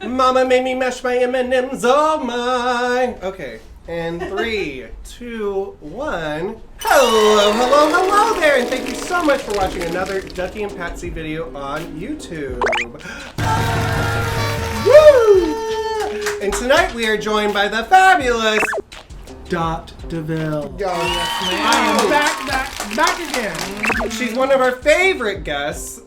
Mama made me mash my M&Ms, oh my. Okay, and 3, 2, 1. Hello there, and thank you so much for watching another Ducky and Patsy video on YouTube. Woo! And tonight we are joined by the fabulous DeVille. I am back again. She's one of our favorite guests.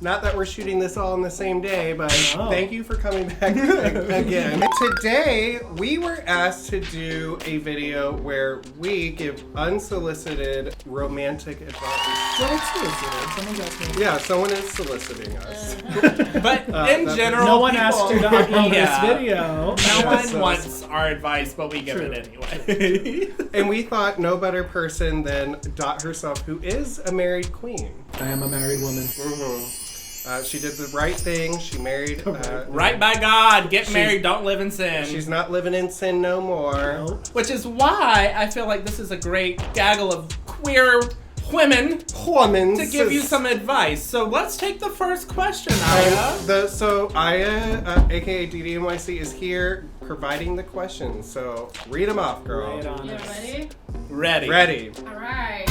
Not that we're shooting this all on the same day, but thank you for coming back again. Today, we were asked to do a video where we give unsolicited romantic advice. Well, it's solicited. Someone's asking. Yeah, someone is soliciting us. But in general, no one asked you to upload this video. No one wants our advice, but we give it anyway. And we thought no better person than Dot herself, who is a married queen. I am a married woman. Mm-hmm. She did the right thing. She married. Right by God. Get married. Don't live in sin. She's not living in sin no more. Nope. Which is why I feel like this is a great gaggle of queer women to give you some advice. So let's take the first question, Aya. Aya, a.k.a. DDNYC, is here providing the questions. So read them off, girl. Lay it on You us. ready? Ready. Alright.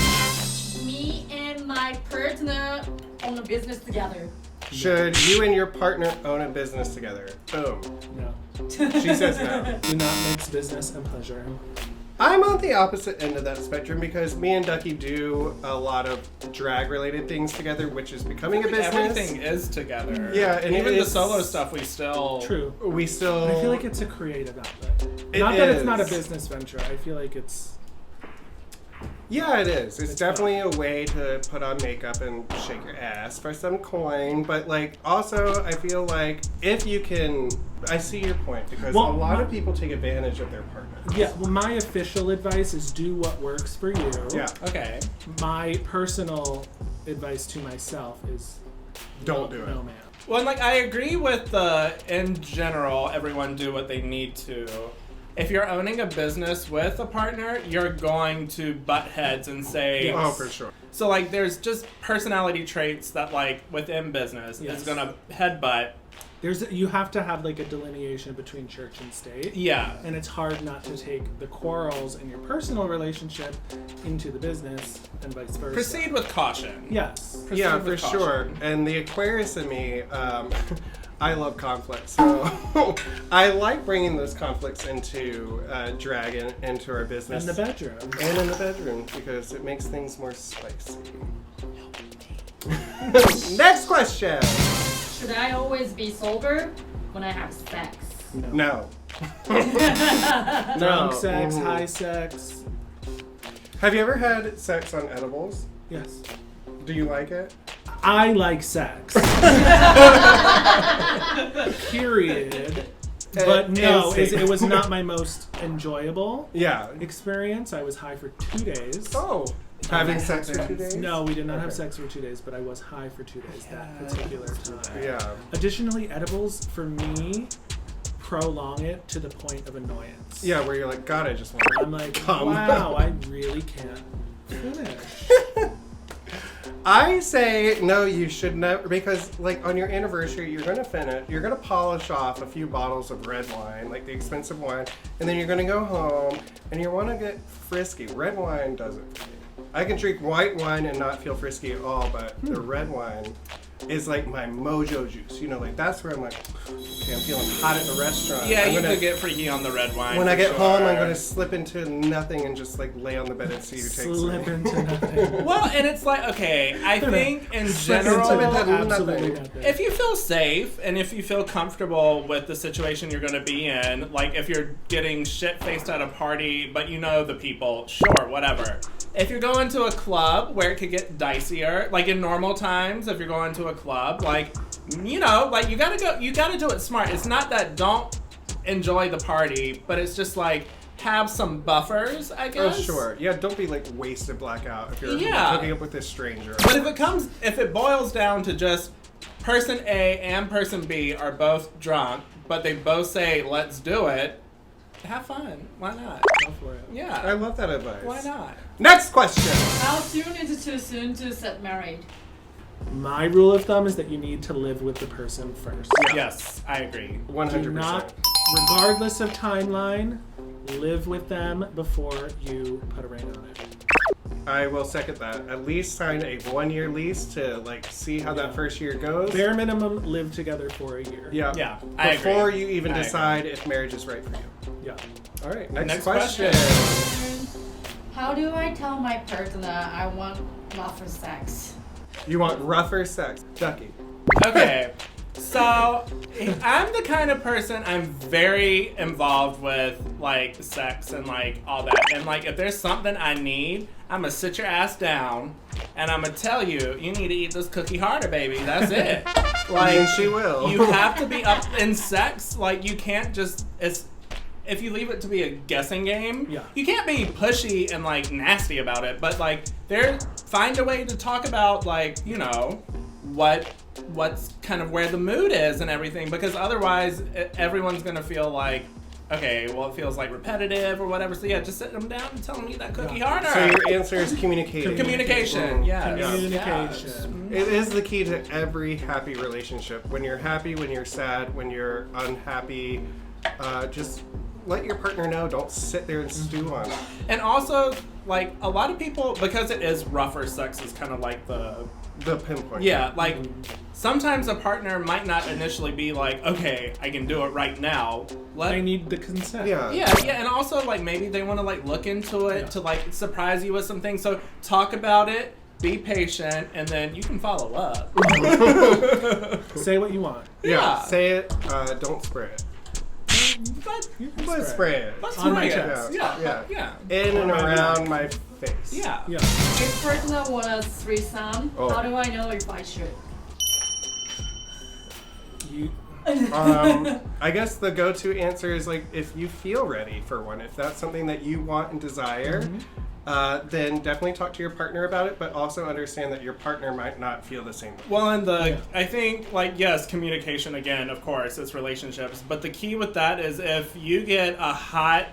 Me and my partner own a business together. Should you and your partner own a business together? Boom. No. She says no. Do not mix business and pleasure. I'm on the opposite end of that spectrum because me and Ducky do a lot of drag-related things together, which is becoming a business. Everything is together. Yeah, and even the solo stuff, we still. True. We still. I feel like it's a creative outlet. It Not that is. it's not a business venture. I feel like it's. Yeah, it is. It's definitely a way to put on makeup and shake your ass for some coin. But, like, also, I feel like if you can... I see your point, because a lot of people take advantage of their partners. Yeah, well, my official advice is do what works for you. Yeah. Okay. My personal advice to myself is... Don't do it. No, man. Well, like, I agree with in general, everyone do what they need to. If you're owning a business with a partner, you're going to butt heads and say... Yes. Oh, for sure. So, like, there's just personality traits that, like, within business is going to headbutt. You have to have, like, a delineation between church and state. Yeah. And it's hard not to take the quarrels in your personal relationship into the business and vice versa. Proceed with caution. Yes. Yeah, for sure. And the Aquarius in me... I love conflict, so I like bringing those conflicts into drag and into our business. In the bedroom. And in the bedroom, because it makes things more spicy. Next question! Should I always be sober when I have sex? No. Drunk sex, high sex. Have you ever had sex on edibles? Yes. Do you like it? I like sex. Period. But no, it was not my most enjoyable experience. I was high for 2 days. Oh. Having sex for 2 days? No, we did not have sex for 2 days, but I was high for 2 days that particular time. Yeah. Additionally, edibles, for me, prolong it to the point of annoyance. Yeah, where you're like, God, I just want to I'm like, come. wow, I really can't finish. I say no, you should never, because like on your anniversary, you're gonna finish, you're gonna polish off a few bottles of red wine, like the expensive wine, and then you're gonna go home and you want to get frisky. Red wine doesn't. I can drink white wine and not feel frisky at all, but the red wine is like my mojo juice. You know, like that's where I'm like, okay, I'm feeling hot at the restaurant. Yeah, you could get freaky on the red wine. When I get home, I'm gonna slip into nothing and just like lay on the bed and see who takes me. Slip into nothing. Well, and it's like, okay, I think in general, if you feel safe and if you feel comfortable with the situation you're gonna be in, like if you're getting shit-faced at a party, but you know the people, sure, whatever. If you're going to a club where it could get dicier, like in normal times, if you're going to a club, like, you know, like you gotta do it smart. It's not that don't enjoy the party, but it's just like have some buffers, I guess. Oh, sure. Yeah, don't be like wasted blackout if you're hooking up with this stranger. But if it boils down to just person A and person B are both drunk, but they both say, let's do it, have fun. Why not? Go for it. Yeah. I love that advice. Why not? Next question. How soon is it too soon to get married? My rule of thumb is that you need to live with the person first. Yeah. Yes, I agree. 100%. Do not, regardless of timeline, live with them before you put a ring on it. I will second that. At least sign a 1-year lease to like see how that first year goes. Bare minimum, live together for a year. Yeah. Yeah. I Before agree. you even decide if marriage is right for you. Yeah. All right. Next question. How do I tell my partner I want rougher sex? You want rougher sex, Ducky. Okay. So, I'm the kind of person, I'm very involved with, like, sex and, like, all that. And, like, if there's something I need, I'm gonna sit your ass down and I'm gonna tell you, you need to eat this cookie harder, baby. That's it. Like, and she will. You have to be up in sex. Like, you can't just, if you leave it to be a guessing game, you can't be pushy and, like, nasty about it. But, like, find a way to talk about, like, you know, what's kind of where the mood is and everything, because otherwise everyone's gonna feel like, okay, well, it feels like repetitive or whatever. So yeah, just sit them down and tell them eat that cookie harder. So your answer is communicating. Communication. Yeah. Communication. It is the key to every happy relationship. When you're happy, when you're sad, when you're unhappy, just let your partner know. Don't sit there and stew on it. And also, like, a lot of people, because it is rougher sex, is kind of like the pinpoint. Yeah, like, sometimes a partner might not initially be like, okay, I can do it right now. They need the consent. Yeah, and also, like, maybe they want to, like, look into it to, like, surprise you with some things. So talk about it, be patient, and then you can follow up. Say what you want. Yeah. Say it, don't spray it. But spray it. On my chest. Yeah. In and around my face. Yeah. If partner wants a threesome, how do I know if I should? I guess the go-to answer is, like, if you feel ready for one, if that's something that you want and desire, then definitely talk to your partner about it, but also understand that your partner might not feel the same way. Well, and I think, like, yes, communication, again, of course, it's relationships, but the key with that is if you get a hot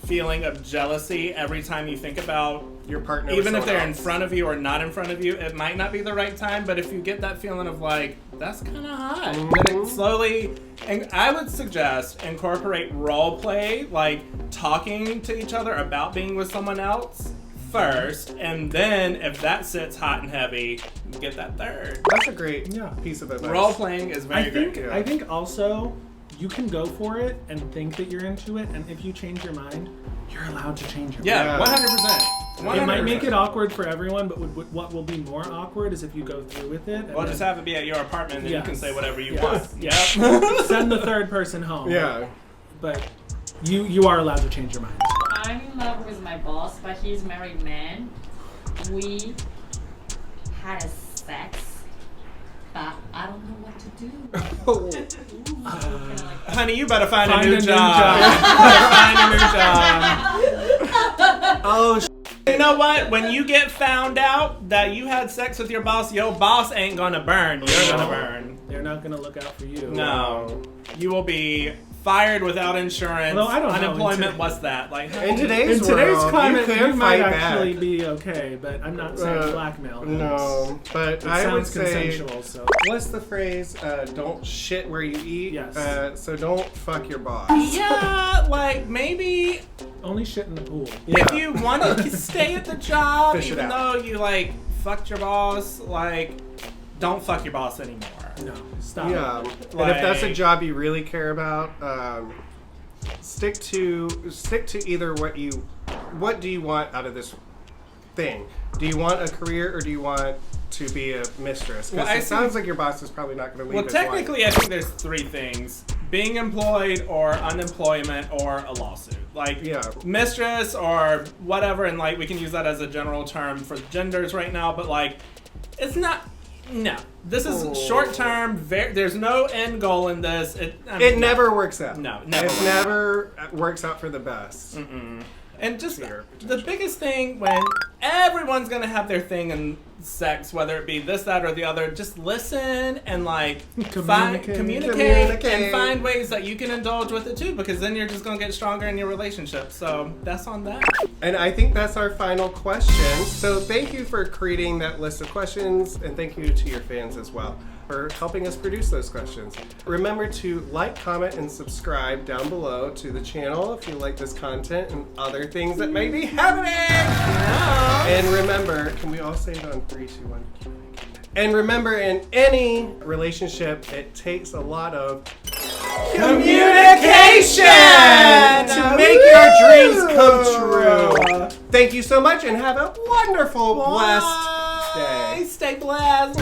feeling of jealousy every time you think about your partner, even if they're in front of you or not in front of you, it might not be the right time. But if you get that feeling of like, that's kind of hot, then it slowly, and I would suggest incorporate role play, like talking to each other about being with someone else first, and then if that sits hot and heavy, get that third. That's a great piece of advice. Role playing is very great. I think also you can go for it and think that you're into it, and if you change your mind, you're allowed to change your mind. 100%. It might make it awkward for everyone, but what will be more awkward is if you go through with it. Well, just have it be at your apartment, and you can say whatever you want. Yep. Send the third person home. Yeah. But you are allowed to change your mind. I'm in love with my boss, but he's a married man. We had a sex. But I don't know what to do. Honey, you better find a new job. Find a new job. Oh, you know what? When you get found out that you had sex with your boss ain't gonna burn. You're gonna burn. They're not gonna look out for you. No. You will be fired without insurance. Well, I don't know. Unemployment, what's that? Like in today's climate, you might back. actually be okay, but I'm not saying blackmail. No, but I would say consensual. So what's the phrase? Don't shit where you eat. Yes. So don't fuck your boss. Yeah, like maybe only shit in the pool. If you want to stay at the job, Fish even though you like fucked your boss, like don't fuck your boss anymore. No, stop. Yeah, and if that's a job you really care about, stick to either what do you want out of this thing? Do you want a career or do you want to be a mistress? Because it sounds like your boss is probably not going to leave. Well, technically, I think there's three things: being employed, or unemployment, or a lawsuit. Like mistress or whatever, and like we can use that as a general term for genders right now. But like, it's not. No, this is short term. There's no end goal in this. It never works out. No, never. It never works out for the best. And just the biggest thing when everyone's gonna have their thing in sex, whether it be this, that, or the other, just listen and like communicate and find ways that you can indulge with it too, because then you're just gonna get stronger in your relationship. So that's on that. And I think that's our final question. So thank you for creating that list of questions, and thank you to your fans as well for helping us produce those questions. Remember to like, comment, and subscribe down below to the channel if you like this content and other things that may be happening. Yeah. And remember, can we all say it on 3, 2, 1? And remember, in any relationship, it takes a lot of communication to make your dreams come true. Thank you so much, and have a wonderful, blessed day. Stay blessed.